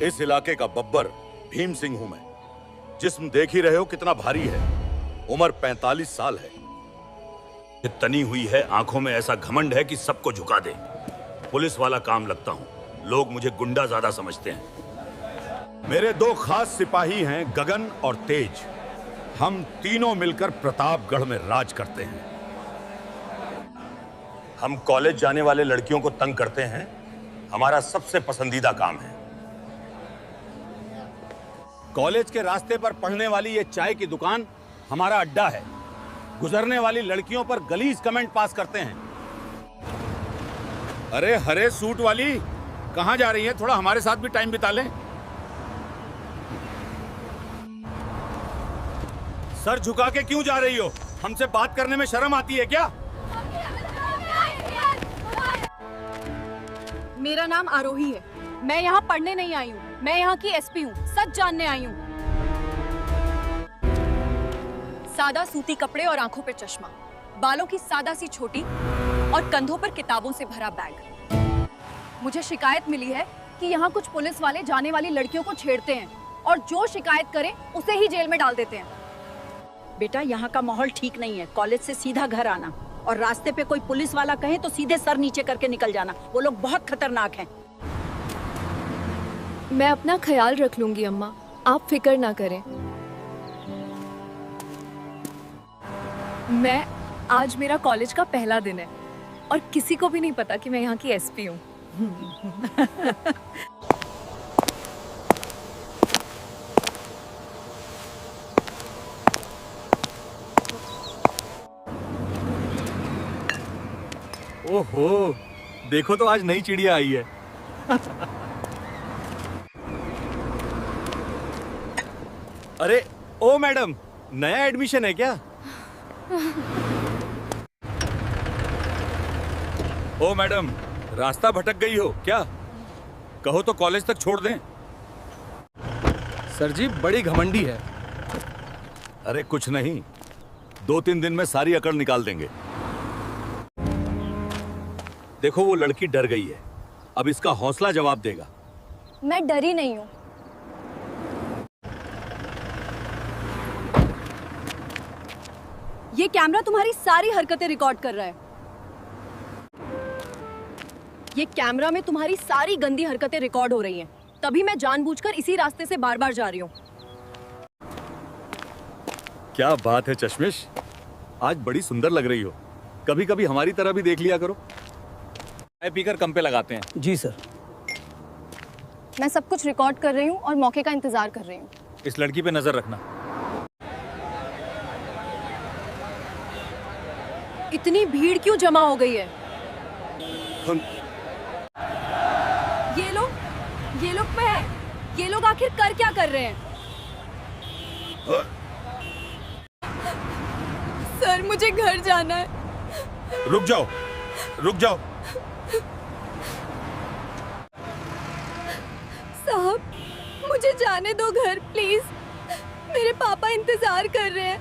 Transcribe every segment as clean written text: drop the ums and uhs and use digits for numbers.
इस इलाके का बब्बर भीम सिंह हूं मैं। जिस्म देख ही रहे हो कितना भारी है। उम्र 45 साल है। तनी हुई है, आंखों में ऐसा घमंड है कि सबको झुका दे। पुलिस वाला काम लगता हूं, लोग मुझे गुंडा ज्यादा समझते हैं। मेरे दो खास सिपाही हैं, गगन और तेज। हम तीनों मिलकर प्रतापगढ़ में राज करते हैं। हम कॉलेज जाने वाले लड़कियों को तंग करते हैं, हमारा सबसे पसंदीदा काम है। कॉलेज के रास्ते पर पढ़ने वाली ये चाय की दुकान हमारा अड्डा है। गुजरने वाली लड़कियों पर गलीज कमेंट पास करते हैं। अरे हरे सूट वाली, कहां जा रही है? थोड़ा हमारे साथ भी टाइम बिता लें। सर झुका के क्यों जा रही हो? हमसे बात करने में शर्म आती है क्या? मेरा नाम आरोही है। मैं यहाँ पढ़ने नहीं आई हूँ, मैं यहाँ की एसपी हूँ, सच जानने आई हूँ। सादा सूती कपड़े और आंखों पे चश्मा, बालों की सादा सी छोटी और कंधों पर किताबों से भरा बैग। मुझे शिकायत मिली है कि यहाँ कुछ पुलिस वाले जाने वाली लड़कियों को छेड़ते हैं और जो शिकायत करे उसे ही जेल में डाल देते हैं। बेटा, यहाँ का माहौल ठीक नहीं है। कॉलेज से सीधा घर आना, और रास्ते पे कोई पुलिस वाला कहे तो सीधे सर नीचे करके निकल जाना। वो लोग बहुत खतरनाक हैं। मैं अपना ख्याल रख लूंगी अम्मा, आप फिक्र ना करें। आज मेरा कॉलेज का पहला दिन है और किसी को भी नहीं पता कि मैं यहाँ की एसपी हूँ। ओहो, देखो तो आज नई चिड़िया आई है। अरे ओ मैडम, नया एडमिशन है क्या? ओ मैडम, रास्ता भटक गई हो क्या? कहो तो कॉलेज तक छोड़ दें। सर जी बड़ी घमंडी है। अरे कुछ नहीं, 2-3 दिन में सारी अकड़ निकाल देंगे। देखो वो लड़की डर गई है, अब इसका हौसला जवाब देगा। मैं डरी नहीं हूँ। ये कैमरा तुम्हारी सारी हरकतें रिकॉर्ड कर रहा है। ये कैमरा में तुम्हारी सारी गंदी हरकतें रिकॉर्ड हो रही हैं। तभी मैं जानबूझकर इसी रास्ते से बार-बार जा रही हूँ। क्या बात है चश्मिश, आज बड़ी सुंदर लग रही हो। कभी-कभी हमारी तरह भी देख लिया करो। चाय पीकर कम पे लगाते हैं। जी सर। मैं सब कुछ रिकॉर्ड कर रही हूँ और मौके का इंतजार कर रही हूँ। इस लड़की पे नजर रखना। इतनी भीड़ क्यों जमा हो गई है? ये लोग पे है। ये लोग आखिर कर क्या कर रहे हैं? सर मुझे घर जाना है। रुक जाओ, रुक जाओ। साहब मुझे जाने दो घर प्लीज, मेरे पापा इंतजार कर रहे हैं।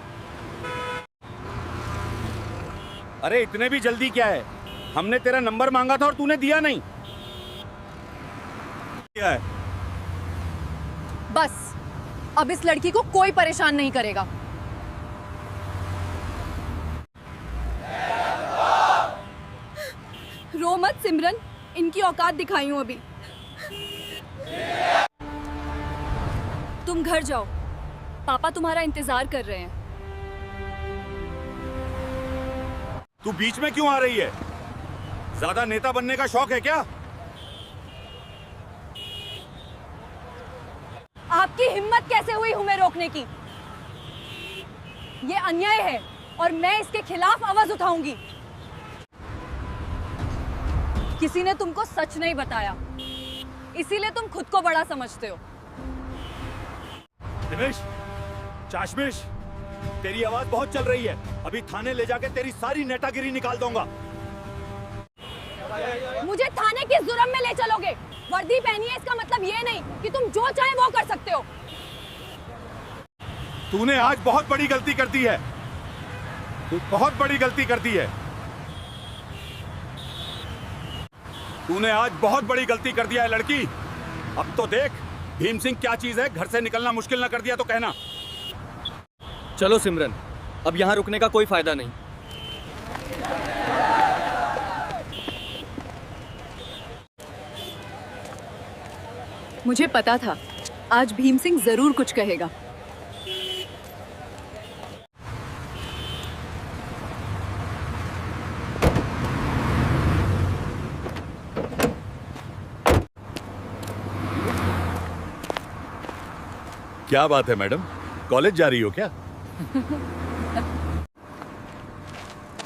अरे इतने भी जल्दी क्या है? हमने तेरा नंबर मांगा था और तूने दिया नहीं। क्या है? बस अब इस लड़की को कोई परेशान नहीं करेगा। रो मत सिमरन, इनकी औकात दिखाई हूं अभी। तुम घर जाओ, पापा तुम्हारा इंतजार कर रहे हैं। तू बीच में क्यों आ रही है? ज्यादा नेता बनने का शौक है क्या? आपकी हिम्मत कैसे हुई हमें रोकने की? ये अन्याय है और मैं इसके खिलाफ आवाज उठाऊंगी। किसी ने तुमको सच नहीं बताया, इसीलिए तुम खुद को बड़ा समझते हो। दिनेश, चाशमिश, तेरी आवाज बहुत चल रही है। अभी थाने ले जाके तेरी सारी नेतागिरी निकाल दूंगा। मुझे थाने की जुर्म में ले चलोगे? वर्दी पहनी है, इसका मतलब ये नहीं कि तुम जो चाहे वो कर सकते हो। तूने आज बहुत बड़ी गलती कर दी है। तू बहुत बड़ी गलती कर दी है। तूने आज बहुत बड़ी गलती कर दिया है लड़की। अब तो देख, भीम सिंह क्या चीज है? घर से निकलना मुश्किल ना कर दिया तो कहना। चलो सिमरन, अब यहाँ रुकने का कोई फायदा नहीं। मुझे पता था आज भीम सिंह जरूर कुछ कहेगा। क्या बात है मैडम, कॉलेज जा रही हो क्या?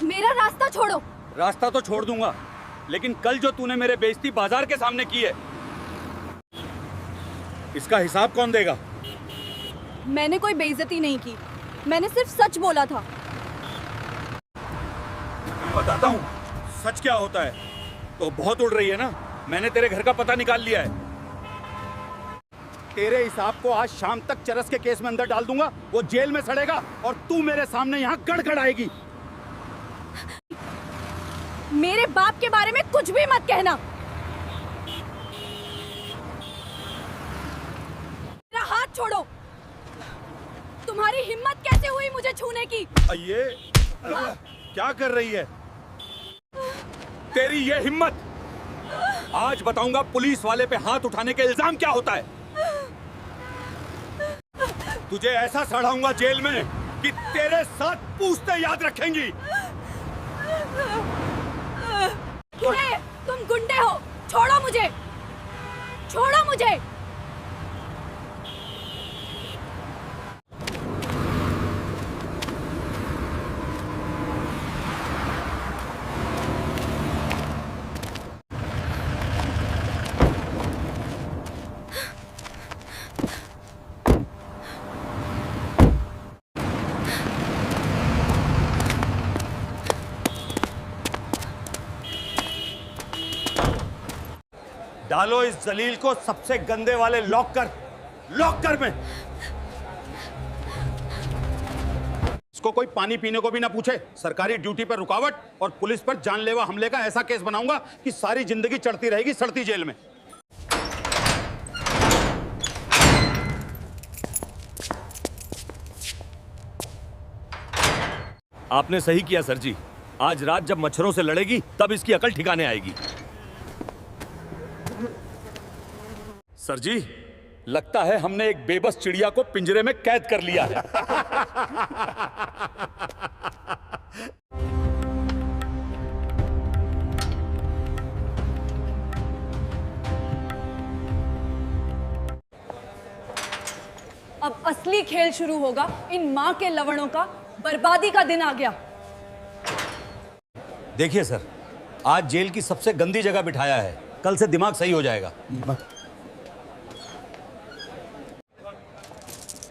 मेरा रास्ता छोड़ो। रास्ता तो छोड़ दूंगा, लेकिन कल जो तूने मेरे बेइज्जती बाजार के सामने की है, इसका हिसाब कौन देगा? मैंने कोई बेइज्जती नहीं की, मैंने सिर्फ सच बोला था। बताता हूँ सच क्या होता है। तो बहुत उड़ रही है ना, मैंने तेरे घर का पता निकाल लिया है। तेरे हिसाब को आज शाम तक चरस के केस में अंदर डाल दूंगा, वो जेल में सड़ेगा और तू मेरे सामने यहाँ गड़गड़ाएगी। मेरे बाप के बारे में कुछ भी मत कहना। मेरा हाथ छोड़ो। तुम्हारी हिम्मत कैसे हुई मुझे छूने की? ये क्या कर रही है तेरी ये हिम्मत? आज बताऊंगा पुलिस वाले पे हाथ उठाने के इल्जाम क्या होता है। तुझे ऐसा सड़ाऊंगा जेल में कि तेरे साथ पूछते याद रखेंगी। तुम गुंडे हो, छोड़ो मुझे, छोड़ो मुझे। डालो इस जलील को सबसे गंदे वाले लॉकर में। इसको कोई पानी पीने को भी ना पूछे। सरकारी ड्यूटी पर रुकावट और पुलिस पर जानलेवा हमले का ऐसा केस बनाऊंगा कि सारी जिंदगी चढ़ती रहेगी सड़ती जेल में। आपने सही किया सर जी, आज रात जब मच्छरों से लड़ेगी तब इसकी अकल ठिकाने आएगी। सर जी, लगता है हमने एक बेबस चिड़िया को पिंजरे में कैद कर लिया है। अब असली खेल शुरू होगा। इन माँ के लवणों का बर्बादी का दिन आ गया। देखिए सर, आज जेल की सबसे गंदी जगह बिठाया है, कल से दिमाग सही हो जाएगा।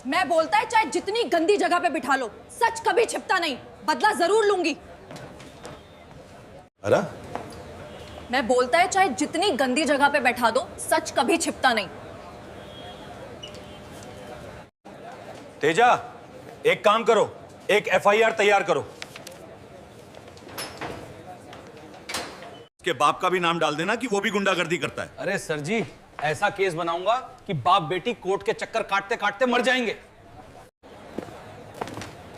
मैं बोलता है चाहे जितनी गंदी जगह पे बिठा लो, सच कभी छिपता नहीं। बदला जरूर लूंगी। अरे मैं बोलता है चाहे जितनी गंदी जगह पे बैठा दो, सच कभी छिपता नहीं। तेजा, एक काम करो, एक एफआईआर तैयार करो। उसके बाप का भी नाम डाल देना कि वो भी गुंडागर्दी करता है। अरे सर जी, ऐसा केस बनाऊंगा कि बाप बेटी कोर्ट के चक्कर काटते काटते मर जाएंगे।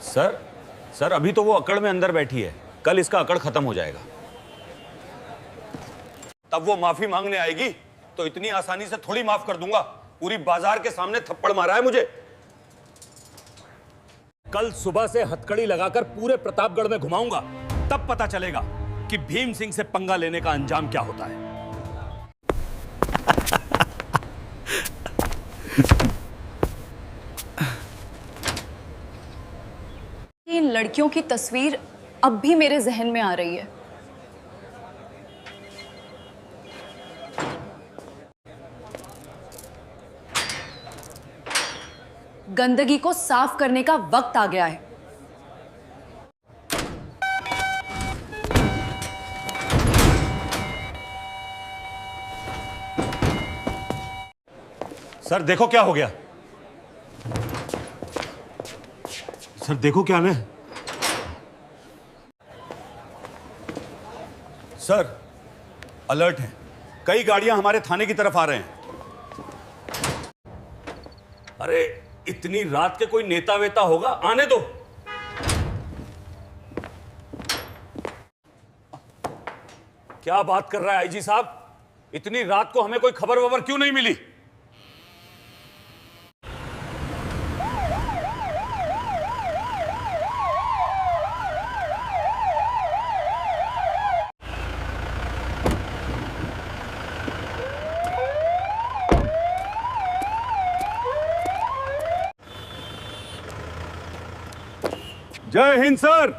सर अभी तो वो अकड़ में अंदर बैठी है, कल इसका अकड़ खत्म हो जाएगा। तब वो माफी मांगने आएगी तो इतनी आसानी से थोड़ी माफ कर दूंगा। पूरी बाजार के सामने थप्पड़ मारा है मुझे। कल सुबह से हथकड़ी लगाकर पूरे प्रतापगढ़ में घुमाऊंगा, तब पता चलेगा कि भीम सिंह से पंगा लेने का अंजाम क्या होता है। इन लड़कियों की तस्वीर अब भी मेरे जहन में आ रही है। गंदगी को साफ करने का वक्त आ गया है। सर देखो क्या हो गया। सर देखो क्या है। सर अलर्ट है, कई गाड़ियां हमारे थाने की तरफ आ रहे हैं। अरे इतनी रात के कोई नेता वेता होगा, आने दो। क्या बात कर रहा है आईजी साहब? इतनी रात को हमें कोई खबर वबर क्यों नहीं मिली? जय हिंद सर।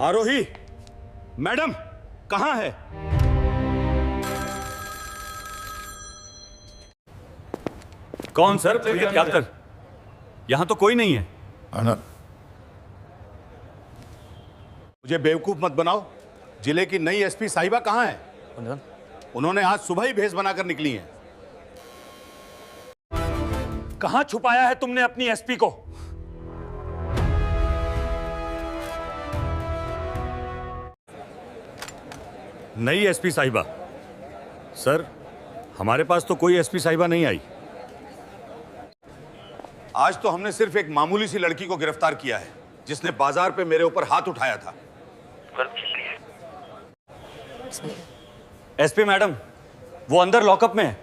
आरोही मैडम कहां है? कौन सर? कैप्टन, यहां तो कोई नहीं है। मुझे बेवकूफ मत बनाओ। जिले की नई एसपी साहिबा कहां है? उन्होंने आज सुबह ही भेस बनाकर निकली हैं। कहां छुपाया है तुमने अपनी एसपी को? नई एसपी साहिबा? सर, हमारे पास तो कोई एसपी साहिबा नहीं आई। आज तो हमने सिर्फ एक मामूली सी लड़की को गिरफ्तार किया है जिसने बाजार पे मेरे ऊपर हाथ उठाया था। एसपी मैडम, वो अंदर लॉकअप में है।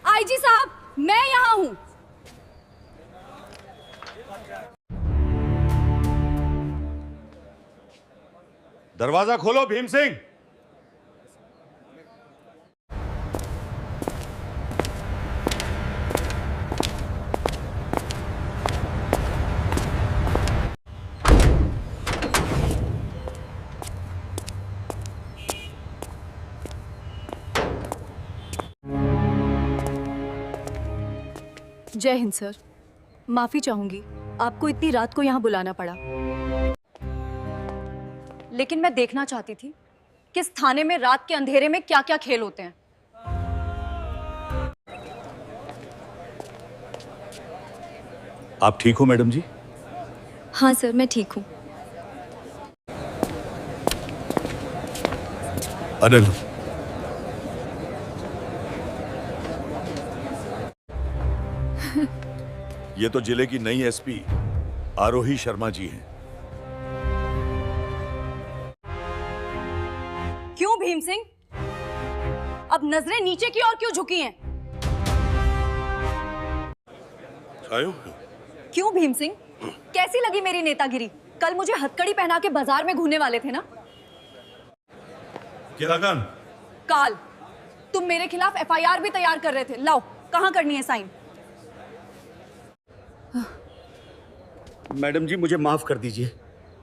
आईजी साहब, मैं यहाँ हूँ। दरवाजा खोलो भीम सिंह। जय हिंद सर, माफी चाहूंगी आपको इतनी रात को यहाँ बुलाना पड़ा, लेकिन मैं देखना चाहती थी कि इस थाने में रात के अंधेरे में क्या क्या खेल होते हैं। आप ठीक हो मैडम जी? हाँ सर, मैं ठीक हूँ। अनिल, ये तो जिले की नई एसपी आरोही शर्मा जी हैं। क्यों भीम सिंह, अब नजरें नीचे की ओर क्यों झुकी हैं? क्यों भीम सिंह, कैसी लगी मेरी नेतागिरी? कल मुझे हथकड़ी पहना के बाजार में घूमने वाले थे ना? काल, तुम मेरे खिलाफ एफआईआर भी तैयार कर रहे थे। लाओ, कहां करनी है साइन? मैडम जी, मुझे माफ कर दीजिए।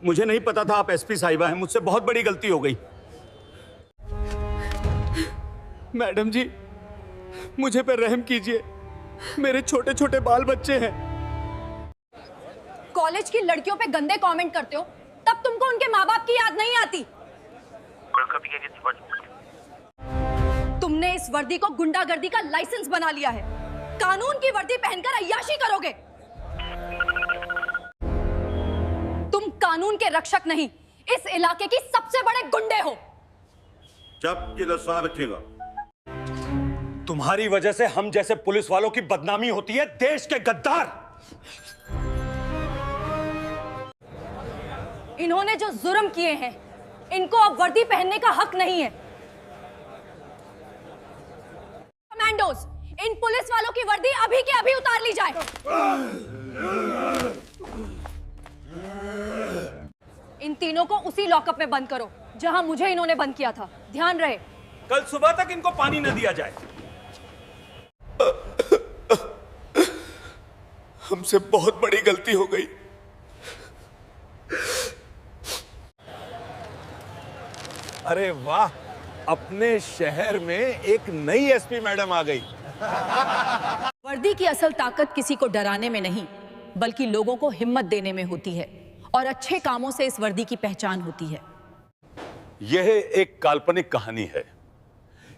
मुझे नहीं पता था आप एसपी साहिबा हैं। मुझसे बहुत बड़ी गलती हो गई। मैडम जी, मुझे पे रहम कीजिए। मेरे छोटे छोटे बाल बच्चे हैं। कॉलेज की लड़कियों पे गंदे कमेंट करते हो, तब तुमको उनके माँ बाप की याद नहीं आती? तुमने इस वर्दी को गुंडागर्दी का लाइसेंस बना लिया है। कानून की वर्दी पहनकर अय्याशी करोगे। तुम कानून के रक्षक नहीं, इस इलाके की सबसे बड़े गुंडे हो। जब ये लफ्ज़ रखिएगा। तुम्हारी वजह से हम जैसे पुलिस वालों की बदनामी होती है। देश के गद्दार! इन्होंने जो जुर्म किए हैं, इनको अब वर्दी पहनने का हक नहीं है। कमांडोज, इन पुलिस वालों की वर्दी अभी के अभी उतार ली जाए। इन तीनों को उसी लॉकअप में बंद करो जहां मुझे इन्होंने बंद किया था। ध्यान रहे, कल सुबह तक इनको पानी न दिया जाए। हमसे बहुत बड़ी गलती हो गई। अरे वाह, अपने शहर में एक नई एसपी मैडम आ गई। वर्दी की असल ताकत किसी को डराने में नहीं, बल्कि लोगों को हिम्मत देने में होती है, और अच्छे कामों से इस वर्दी की पहचान होती है। यह एक काल्पनिक कहानी है।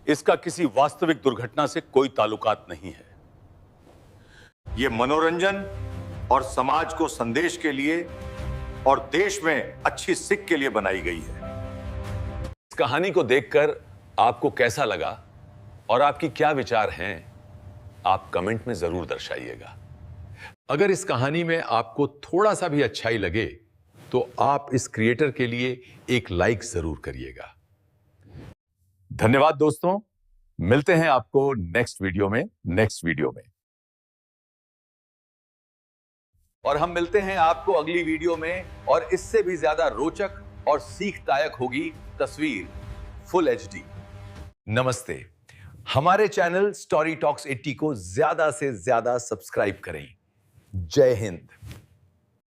इसका किसी वास्तविक दुर्घटना से कोई ताल्लुकात नहीं है। यह मनोरंजन और समाज को संदेश के लिए और देश में अच्छी सिक के लिए बनाई गई है। इस कहानी को देखकर आपको कैसा लगा और आपकी क्या विचार हैं, आप कमेंट में जरूर दर्शाइएगा। अगर इस कहानी में आपको थोड़ा सा भी अच्छाई लगे तो आप इस क्रिएटर के लिए एक लाइक जरूर करिएगा। धन्यवाद दोस्तों, मिलते हैं आपको नेक्स्ट वीडियो में। और हम मिलते हैं आपको अगली वीडियो में, और इससे भी ज्यादा रोचक और सीखदायक होगी तस्वीर फुल HD। नमस्ते। हमारे चैनल स्टोरी टॉक्स 80 को ज्यादा से ज्यादा सब्सक्राइब करें। जय हिंद।